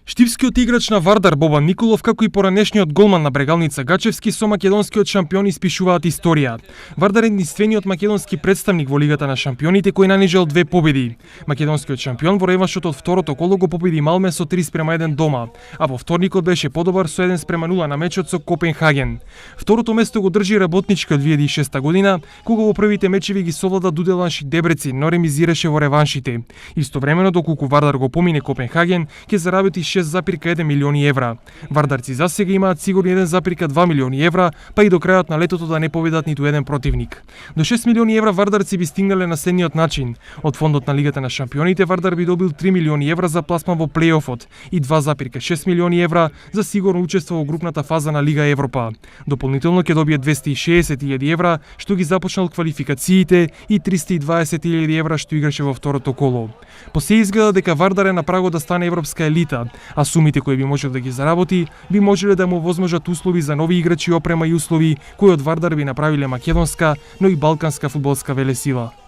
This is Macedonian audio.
Штивскиот играч на Вардар Бобан Николов, како и поранешниот голман на Брегалница Гачевски, со македонскиот шампион испишуваат историја. Вардар е единствениот македонски представник во Лигата на шампионите кој нанижел 2 победи. Македонскиот шампион во реваншот од второто коло го победи Малме со 3:1 дома, а во вторникот беше подобар со 1:0 на мечот со Копенхаген. Второто место го држи работничкиот 2006 година, кога во првите мечеви ги совлада Дуделанши Дебреци, но ремизираше во реваншите. Истовремено, доколку Вардар го помине Копенхаген, ќе заработи 6,1 милиони евра. Вардарци засега имаат сигурни 1,2 милиони евра, па и до крајот на летото да не победат ниту еден противник. До 6 милиони евра вардарци би стигнале на следниот начин. Од фондот на Лигата на шампионите Вардар би добил 3 милиони евра за пласман во плейофот и 2,6 милиони евра за сигурно учество во групната фаза на Лига Европа. Дополнително ќе добие 260.000 евра што ги започнал квалификациите и 320.000 евра што играше во второто коло. По се изгледа дека Вардар е на прагот да стане европска елита, а сумите кои би можел да ги заработи би можеле да му возможат услови за нови играчи, опрема и услови кои од Вардар би направиле македонска, но и балканска фудбалска велесила.